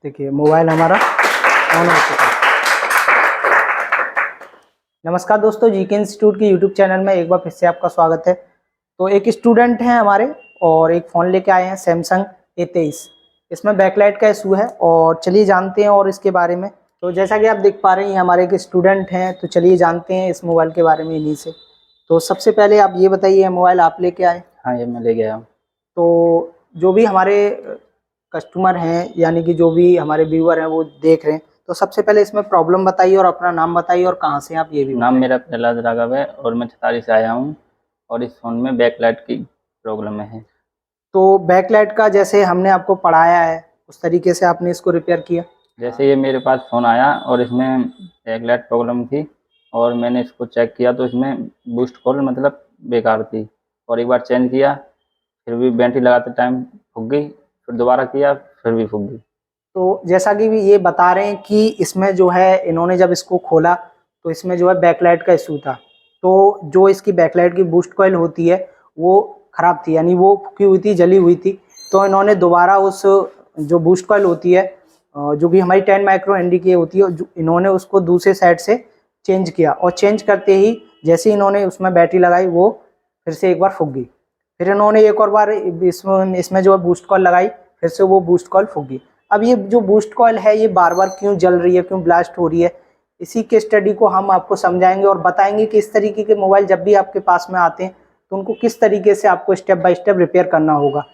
देखिए मोबाइल हमारा ऑन हो चुका है। नमस्कार दोस्तों, जीके इंस्टीट्यूट के यूट्यूब चैनल में एक बार फिर से आपका स्वागत है। तो एक स्टूडेंट हैं हमारे और एक फ़ोन लेके आए हैं सैमसंग A23। इसमें बैकलाइट का इशू है और चलिए जानते हैं और इसके बारे में। तो जैसा कि आप देख पा रहे हैं, ये हमारे एक स्टूडेंट हैं, तो चलिए जानते हैं इस मोबाइल के बारे में इन्हीं से। तो सबसे पहले आप ये बताइए, मोबाइल आप लेके आए? हाँ, ये मैं ले गया हूँ। तो जो भी हमारे कस्टमर हैं, यानी कि जो भी हमारे व्यूअर हैं वो देख रहे हैं, तो सबसे पहले इसमें प्रॉब्लम बताइए और अपना नाम बताइए और कहाँ से आप ये भी नाम बताइए। मेरा प्रहलाद राघव है और मैं छतारी से आया हूँ और इस फ़ोन में बैकलाइट की प्रॉब्लम है। तो बैकलाइट का जैसे हमने आपको पढ़ाया है उस तरीके से आपने इसको रिपेयर किया? जैसे ये मेरे पास फ़ोन आया और इसमें बैकलाइट प्रॉब्लम थी और मैंने इसको चेक किया तो इसमें बूस्ट कॉल मतलब बेकार थी और एक बार चेंज किया फिर भी बैटरी लगाते टाइम फूक गई, फिर दोबारा किया फिर भी फूक गई। तो जैसा कि भी ये बता रहे हैं कि इसमें जो है इन्होंने जब इसको खोला तो इसमें जो है बैकलाइट का इशू था। तो जो इसकी बैकलाइट की बूस्ट कॉइल होती है वो ख़राब थी, यानी वो फूकी हुई थी, जली हुई थी। तो इन्होंने दोबारा उस जो बूस्ट कॉइल होती है जो कि हमारी 10 माइक्रो हेनरी की होती है, इन्होंने उसको दूसरे साइड से चेंज किया और चेंज करते ही जैसे इन्होंने उसमें बैटरी लगाई वो फिर से एक बार फूक गई। फिर इन्होंने एक और बार इसमें जो है बूस्ट कॉइल लगाई, फिर से वो बूस्ट कॉइल फूक गई। अब ये जो बूस्ट कॉइल है ये बार बार क्यों जल रही है, क्यों ब्लास्ट हो रही है, इसी के स्टडी को हम आपको समझाएंगे और बताएंगे कि इस तरीके के मोबाइल जब भी आपके पास में आते हैं तो उनको किस तरीके से आपको स्टेप बाय स्टेप रिपेयर करना होगा।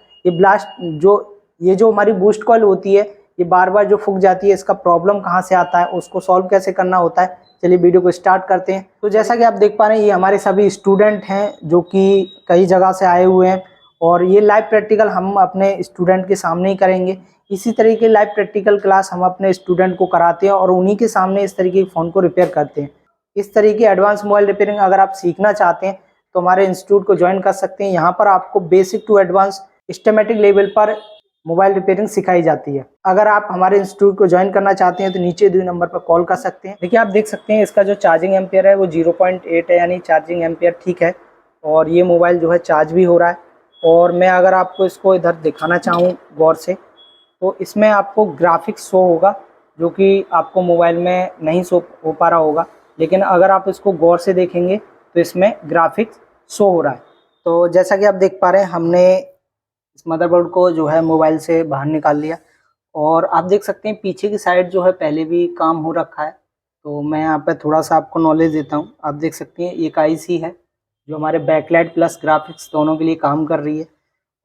ये जो हमारी बूस्ट कॉइल होती है ये बार बार जो फूक जाती है, इसका प्रॉब्लम कहाँ से आता है, उसको सॉल्व कैसे करना होता है। चलिए वीडियो को स्टार्ट करते हैं। तो जैसा कि आप देख पा रहे हैं ये हमारे सभी स्टूडेंट हैं जो कि कई जगह से आए हुए हैं और ये लाइव प्रैक्टिकल हम अपने स्टूडेंट के सामने ही करेंगे। इसी तरीके लाइव प्रैक्टिकल क्लास हम अपने स्टूडेंट को कराते हैं और उन्हीं के सामने इस तरीके के फ़ोन को रिपेयर करते हैं। इस तरीके एडवांस मोबाइल रिपेयरिंग अगर आप सीखना चाहते हैं तो हमारे इंस्टीट्यूट को ज्वाइन कर सकते हैं। यहाँ पर आपको basic to advance systematic level पर मोबाइल रिपेयरिंग सिखाई जाती है। अगर आप हमारे इंस्टीट्यूट को ज्वाइन करना चाहते हैं तो नीचे दिए नंबर पर कॉल कर सकते हैं। देखिए आप देख सकते हैं इसका जो चार्जिंग एम्पियर है वो 0.8 है, यानी चार्जिंग एम्पियर ठीक है और ये मोबाइल जो है चार्ज भी हो रहा है। और मैं अगर आपको इसको इधर दिखाना चाहूँ गौर से तो इसमें आपको ग्राफिक्स शो होगा जो कि आपको मोबाइल में नहीं शो हो पा रहा होगा, लेकिन अगर आप इसको गौर से देखेंगे तो इसमें ग्राफिक्स शो हो रहा है। तो जैसा कि आप देख पा रहे हैं हमने इस मदरबोर्ड को जो है मोबाइल से बाहर निकाल लिया और आप देख सकते हैं पीछे की साइड जो है पहले भी काम हो रखा है। तो मैं यहाँ पे थोड़ा सा आपको नॉलेज देता हूँ। आप देख सकते हैं एक आईसी है जो हमारे बैकलाइट प्लस ग्राफिक्स दोनों के लिए काम कर रही है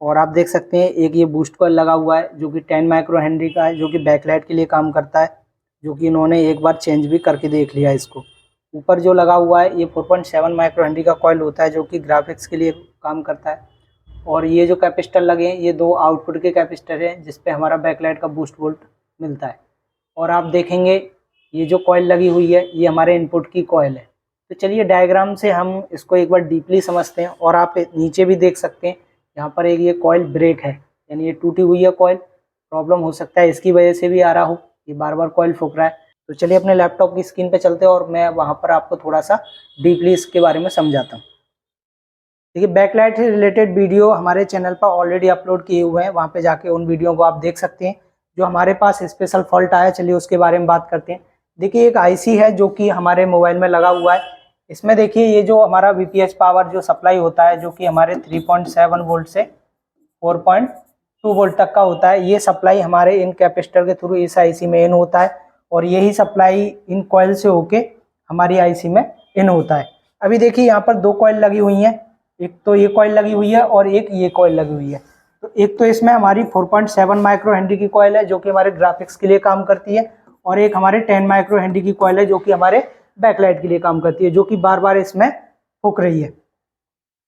और आप देख सकते हैं एक ये बूस्ट कॉइल लगा हुआ है जो कि 10 माइक्रो हेनरी का है, जो कि बैकलाइट के लिए काम करता है, जो कि इन्होंने एक बार चेंज भी करके देख लिया इसको। ऊपर जो लगा हुआ है ये 4.7 माइक्रो हेनरी का कॉइल होता है जो कि ग्राफिक्स के लिए काम करता है। और ये जो कैपेसिटर लगे हैं ये दो आउटपुट के कैपेसिटर हैं जिस पे हमारा बैकलाइट का बूस्ट वोल्ट मिलता है। और आप देखेंगे ये जो कॉइल लगी हुई है ये हमारे इनपुट की कॉइल है। तो चलिए डायग्राम से हम इसको एक बार डीपली समझते हैं। और आप नीचे भी देख सकते हैं यहाँ पर एक ये कॉइल ब्रेक है, यानी ये टूटी हुई है कॉइल। प्रॉब्लम हो सकता है इसकी वजह से भी आ रहा हो, ये बार बार कॉइल फूक रहा है। तो चलिए अपने लैपटॉप की स्क्रीन पे चलते हैं और मैं वहाँ पर आपको थोड़ा सा डीपली इसके बारे में समझाता हूँ। देखिए बैकलाइट से रिलेटेड वीडियो हमारे चैनल पर ऑलरेडी अपलोड किए हुए हैं, वहाँ पे जाके उन वीडियो को आप देख सकते हैं। जो हमारे पास स्पेशल फॉल्ट आया, चलिए उसके बारे में बात करते हैं। देखिए एक आईसी है जो कि हमारे मोबाइल में लगा हुआ है। इसमें देखिए ये जो हमारा वीपीएच पावर जो सप्लाई होता है जो कि हमारे 3.7 वोल्ट से 4.2 वोल्ट तक का होता है, ये सप्लाई हमारे इन कैपेसिटर के थ्रू इस आईसी में इन होता है और यही सप्लाई इन कॉइल से होके हमारी आईसी में इन होता है। अभी देखिए यहाँ पर दो कॉइल लगी हुई हैं, एक तो ये कॉइल लगी हुई है और एक ये कॉइल लगी हुई है। तो एक तो इसमें हमारी 4.7 माइक्रो हेनरी की कॉइल है जो कि हमारे ग्राफिक्स के लिए काम करती है और एक हमारे 10 माइक्रो हेनरी की कॉइल है जो कि हमारे बैकलाइट के लिए काम करती है, जो कि बार बार इसमें फूक रही है।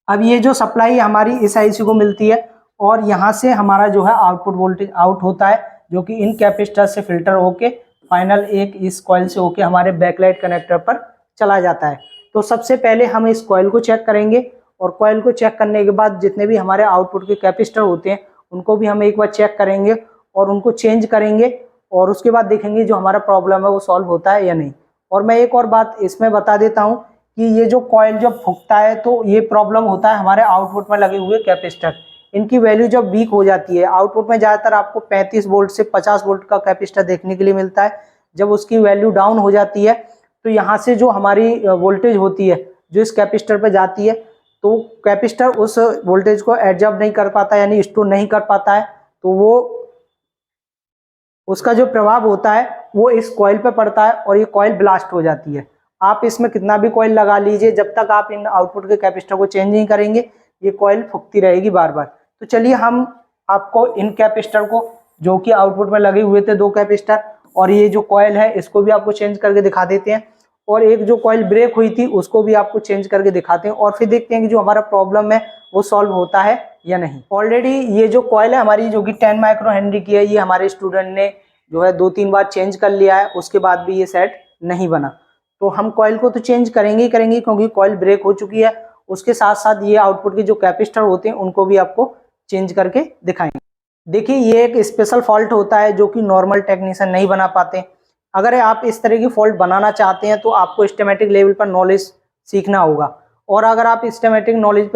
अब ये जो सप्लाई हमारी इस आईसी को मिलती है और यहाँ से हमारा जो है आउटपुट वोल्टेज आउट होता है जो कि इन कैपेसिटर से फिल्टर होके फाइनल एक इस कॉइल से होके हमारे बैकलाइट कनेक्टर पर चला जाता है। तो सबसे पहले हम इस कॉइल को चेक करेंगे और कॉइल को चेक करने के बाद जितने भी हमारे आउटपुट के कैपेसिटर होते हैं उनको भी हम एक बार चेक करेंगे और उनको चेंज करेंगे और उसके बाद देखेंगे जो हमारा प्रॉब्लम है वो सॉल्व होता है या नहीं। और मैं एक और बात इसमें बता देता हूँ कि ये जो कॉइल जब फूकता है तो ये प्रॉब्लम होता है हमारे आउटपुट में लगे हुए कैपेसिटर, इनकी वैल्यू जब वीक हो जाती है, आउटपुट में ज़्यादातर आपको 35 वोल्ट से 50 वोल्ट का कैपेसिटर देखने के लिए मिलता है। जब उसकी वैल्यू डाउन हो जाती है तो यहाँ से जो हमारी वोल्टेज होती है जो इस कैपेसिटर पर जाती है, तो कैपेसिटर उस वोल्टेज को एब्जॉर्ब नहीं कर पाता, यानी स्टोर नहीं कर पाता है, तो वो उसका जो प्रभाव होता है वो इस कॉइल पे पड़ता है और ये कॉइल ब्लास्ट हो जाती है। आप इसमें कितना भी कॉइल लगा लीजिए, जब तक आप इन आउटपुट के कैपेसिटर को चेंज नहीं करेंगे ये कॉइल फूकती रहेगी बार बार। तो चलिए हम आपको इन कैपेसिटर को, जो कि आउटपुट में लगे हुए थे 2 कैपेसिटर, और ये जो कॉइल है इसको भी आपको चेंज करके दिखा देते हैं, और एक जो कॉइल ब्रेक हुई थी उसको भी आपको चेंज करके दिखाते हैं, और फिर देखते हैं कि जो हमारा प्रॉब्लम है वो सॉल्व होता है या नहीं। ऑलरेडी ये जो कॉइल है हमारी, जो कि 10 माइक्रो हेनरी की है, ये हमारे स्टूडेंट ने जो है 2-3 बार चेंज कर लिया है, उसके बाद भी ये सेट नहीं बना। तो हम कॉइल को तो चेंज करेंगे ही करेंगे, क्योंकि कॉइल ब्रेक हो चुकी है। उसके साथ साथ ये आउटपुट के जो कैपेसिटर होते हैं उनको भी आपको चेंज करके दिखाएंगे। देखिए ये एक स्पेशल फॉल्ट होता है जो कि नॉर्मल टेक्नीशियन नहीं बना पाते। अगर आप इस तरह की फॉल्ट बनाना चाहते हैं तो आपको सिस्टमैटिक लेवल पर नॉलेज सीखना होगा, और अगर आप सिस्टमैटिक नॉलेज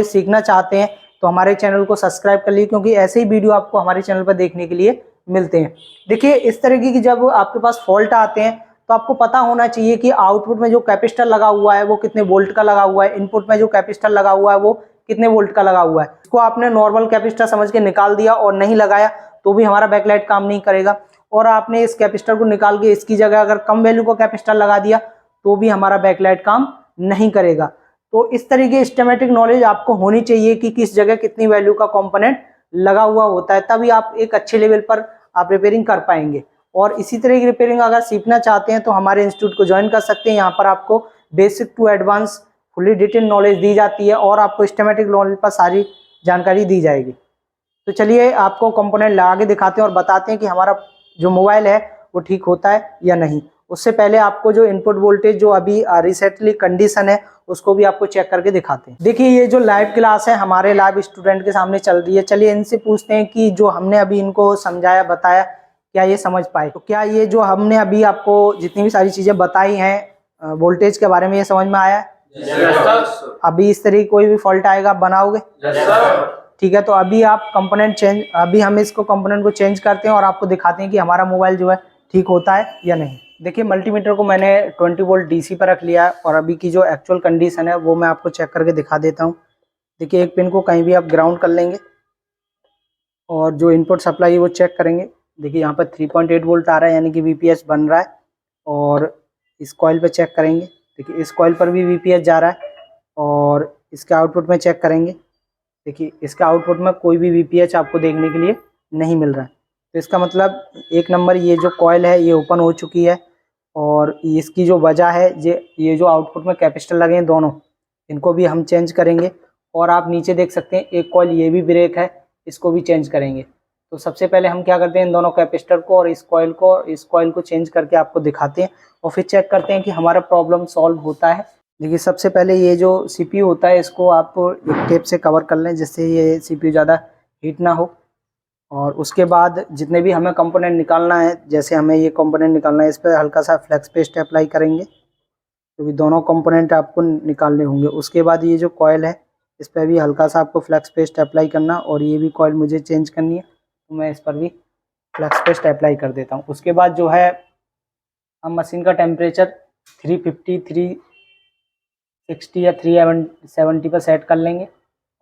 सीखना चाहते हैं तो हमारे चैनल को सब्सक्राइब कर लीजिए, क्योंकि ऐसे ही वीडियो आपको हमारे चैनल पर देखने के लिए मिलते हैं। देखिए इस तरीके की जब आपके पास फॉल्ट आते हैं तो आपको पता होना चाहिए कि आउटपुट में जो कैपेसिटर लगा हुआ है वो कितने वोल्ट का लगा हुआ है, इनपुट में जो कैपेसिटर लगा हुआ है वो कितने वोल्ट का लगा हुआ है। इसको आपने नॉर्मल कैपेसिटर समझ के निकाल दिया और नहीं लगाया तो भी हमारा बैकलाइट काम नहीं करेगा, और आपने इस कैपेसिटर को निकाल के इसकी जगह अगर कम वैल्यू का कैपेसिटर लगा दिया तो भी हमारा बैकलाइट काम नहीं करेगा। तो इस तरीके की सिस्टमैटिक नॉलेज आपको होनी चाहिए कि किस जगह कितनी वैल्यू का कंपोनेंट लगा हुआ होता है, तभी आप एक अच्छे लेवल पर आप रिपेयरिंग कर पाएंगे। और इसी तरह की रिपेयरिंग अगर सीखना चाहते हैं तो हमारे इंस्टीट्यूट को ज्वाइन कर सकते हैं। यहाँ पर आपको basic to advance fully detail knowledge दी जाती है और आपको सिस्टमैटिक नॉलेज पर सारी जानकारी दी जाएगी। तो चलिए आपको कंपोनेंट लगा के दिखाते हैं और बताते हैं कि हमारा जो मोबाइल है वो ठीक होता है या नहीं। उससे पहले आपको जो इनपुट वोल्टेज जो अभी रिसेंटली कंडीशन है उसको भी आपको चेक करके दिखाते हैं। देखिए ये जो लाइव क्लास है हमारे लाइव स्टूडेंट के सामने चल रही है। चलिए इनसे पूछते हैं कि जो हमने अभी इनको समझाया बताया क्या ये समझ पाए। तो क्या ये जो हमने अभी आपको जितनी भी सारी चीज़ें बताई हैं वोल्टेज के बारे में ये समझ में आया है? अभी इस तरह कोई भी फॉल्ट आएगा आप बनाओगे? ठीक है, तो अभी आप अभी हम इसको कंपोनेंट को चेंज करते हैं और आपको दिखाते हैं कि हमारा मोबाइल जो है ठीक होता है या नहीं। देखिए मल्टीमीटर को मैंने 20 वोल्ट डीसी पर रख लिया है और अभी की जो एक्चुअल कंडीशन है वो मैं आपको चेक करके दिखा देता हूँ। देखिए एक पिन को कहीं भी आप ग्राउंड कर लेंगे और जो इनपुट सप्लाई है वो चेक करेंगे। देखिए यहाँ पर 3.8 वोल्ट आ रहा है, यानी कि वीपीएस बन रहा है। और इस कॉइल पर चेक करेंगे, देखिए इस कॉइल पर भी वीपीएस जा रहा है। और इसके आउटपुट में चेक करेंगे, देखिए इसका आउटपुट में कोई भी वीपीएच आपको देखने के लिए नहीं मिल रहा है। तो इसका मतलब एक नंबर ये जो कॉइल है ये ओपन हो चुकी है, और इसकी जो वजह है ये जो आउटपुट में कैपेसिटर लगे हैं दोनों, इनको भी हम चेंज करेंगे। और आप नीचे देख सकते हैं एक कॉइल ये भी ब्रेक है, इसको भी चेंज करेंगे। तो सबसे पहले हम क्या करते हैं, इन दोनों कैपेसिटर को और इस कॉइल को चेंज करके आपको दिखाते हैं और फिर चेक करते हैं कि हमारा प्रॉब्लम सॉल्व होता है। देखिए सबसे पहले ये जो सीपीयू होता है इसको आप एक टेप से कवर कर लें जिससे ये सीपीयू ज़्यादा हीट ना हो। और उसके बाद जितने भी हमें कंपोनेंट निकालना है, जैसे हमें ये कंपोनेंट निकालना है, इस पर हल्का सा फ्लेक्स पेस्ट अप्लाई करेंगे क्योंकि दोनों कंपोनेंट आपको निकालने होंगे। उसके बाद ये जो कॉइल है इस पर भी हल्का सा आपको फ्लेक्स पेस्ट अप्लाई करना, और ये भी कॉइल मुझे चेंज करनी है तो मैं इस पर भी फ्लेक्स पेस्ट अप्लाई कर देता हूँ। उसके बाद जो है हम मशीन का टेम्परेचर 350, 360 या 370 पर सेट कर लेंगे।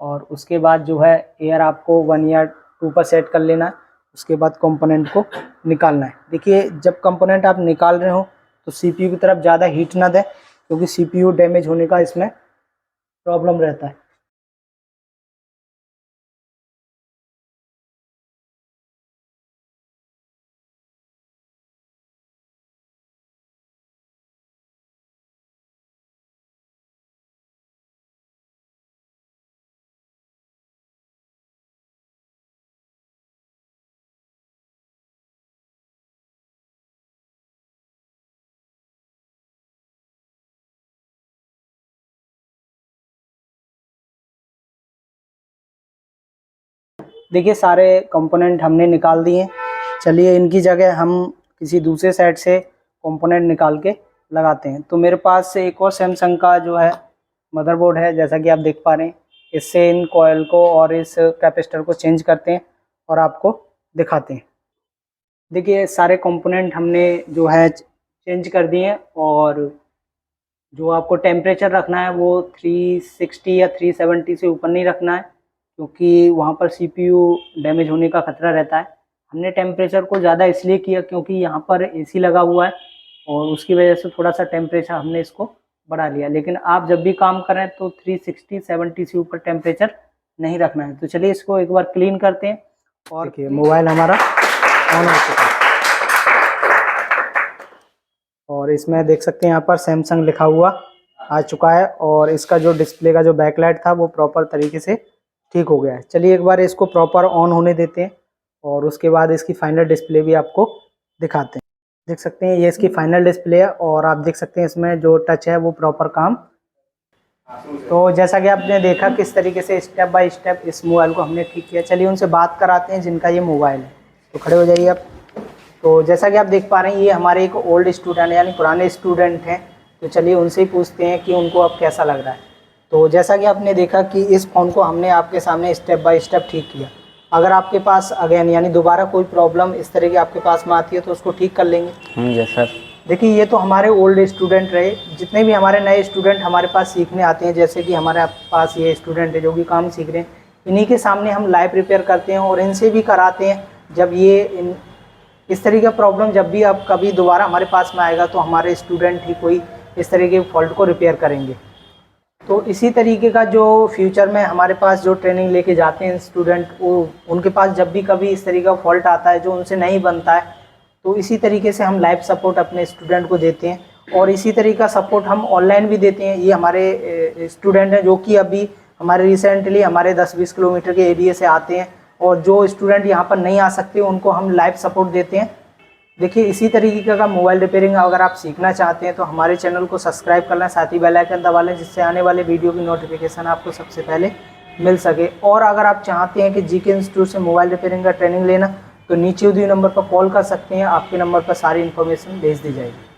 और उसके बाद जो है एयर आपको 1 या 2 पर सेट कर लेना है। उसके बाद कंपोनेंट को निकालना है। देखिए जब कंपोनेंट आप निकाल रहे हो तो सीपीयू की तरफ ज़्यादा हीट ना दें, क्योंकि सीपीयू डैमेज होने का इसमें प्रॉब्लम रहता है। देखिए सारे कंपोनेंट हमने निकाल दिए। चलिए इनकी जगह हम किसी दूसरे साइड से कंपोनेंट निकाल के लगाते हैं। तो मेरे पास एक और सैमसंग का जो है मदरबोर्ड है, जैसा कि आप देख पा रहे हैं। इससे इन कॉयल को और इस कैपेसिटर को चेंज करते हैं और आपको दिखाते हैं। देखिए सारे कंपोनेंट हमने जो है चेंज कर दिए हैं और जो आपको टेम्परेचर रखना है वो 360 या 370 से ऊपर नहीं रखना है, क्योंकि वहाँ पर CPU डैमेज होने का खतरा रहता है। हमने टेम्परेचर को ज़्यादा इसलिए किया क्योंकि यहाँ पर AC लगा हुआ है और उसकी वजह से थोड़ा सा टेम्परेचर हमने इसको बढ़ा लिया। लेकिन आप जब भी काम करें तो 360-70 से ऊपर टेम्परेचर नहीं रखना है। तो चलिए इसको एक बार क्लीन करते हैं। और देखिए मोबाइल हमारा ऑन हो चुका है और इसमें देख सकते हैं यहाँ पर सैमसंग लिखा हुआ आ चुका है और इसका जो डिस्प्ले का जो बैकलाइट था वो प्रॉपर तरीके से ठीक हो गया है। चलिए एक बार इसको प्रॉपर ऑन होने देते हैं और उसके बाद इसकी फाइनल डिस्प्ले भी आपको दिखाते हैं। देख सकते हैं ये इसकी फाइनल डिस्प्ले है और आप देख सकते हैं इसमें जो टच है वो प्रॉपर काम। तो जैसा कि आपने देखा किस तरीके से स्टेप बाय स्टेप इस मोबाइल को हमने ठीक किया। चलिए उनसे बात कराते हैं जिनका ये मोबाइल है। तो खड़े हो जाइए आप। तो जैसा कि आप देख पा रहे हैं ये हमारे एक ओल्ड स्टूडेंट यानी पुराने स्टूडेंट हैं। तो चलिए उनसे ही पूछते हैं कि उनको अब कैसा लग रहा है। तो जैसा कि आपने देखा कि इस फ़ोन को हमने आपके सामने स्टेप बाय स्टेप ठीक किया। अगर आपके पास अगेन यानी दोबारा कोई प्रॉब्लम इस तरह की आपके पास में आती है तो उसको ठीक कर लेंगे। Yes sir. देखिए ये तो हमारे ओल्ड स्टूडेंट रहे। जितने भी हमारे नए स्टूडेंट हमारे पास सीखने आते हैं, जैसे कि हमारे पास ये स्टूडेंट है जो कि काम सीख रहे हैं, इन्हीं के सामने हम लाइव रिपेयर करते हैं और इनसे भी कराते हैं। जब ये इस तरह का प्रॉब्लम जब भी अब कभी दोबारा हमारे पास में आएगा तो हमारे स्टूडेंट ही कोई इस तरह के फॉल्ट को रिपेयर करेंगे। तो इसी तरीके का जो फ्यूचर में हमारे पास जो ट्रेनिंग लेके जाते हैं स्टूडेंट, वो उनके पास जब भी कभी इस तरीके का फॉल्ट आता है जो उनसे नहीं बनता है, तो इसी तरीके से हम लाइव सपोर्ट अपने स्टूडेंट को देते हैं और इसी तरीके का सपोर्ट हम ऑनलाइन भी देते हैं। ये हमारे स्टूडेंट हैं जो कि अभी हमारे रिसेंटली हमारे 10-20 किलोमीटर के एरिया से आते हैं और जो स्टूडेंट यहाँ पर नहीं आ सकते उनको हम लाइव सपोर्ट देते हैं। देखिए इसी तरीके का मोबाइल रिपेयरिंग अगर आप सीखना चाहते हैं तो हमारे चैनल को सब्सक्राइब कर लें, साथ ही बेल आइकन दबा लें जिससे आने वाले वीडियो की नोटिफिकेशन आपको सबसे पहले मिल सके। और अगर आप चाहते हैं कि GK इंस्टीट्यूट से मोबाइल रिपेयरिंग का ट्रेनिंग लेना तो नीचे दिए नंबर पर कॉल कर सकते हैं। आपके नंबर पर सारी इन्फॉर्मेशन भेज दी जाएगी।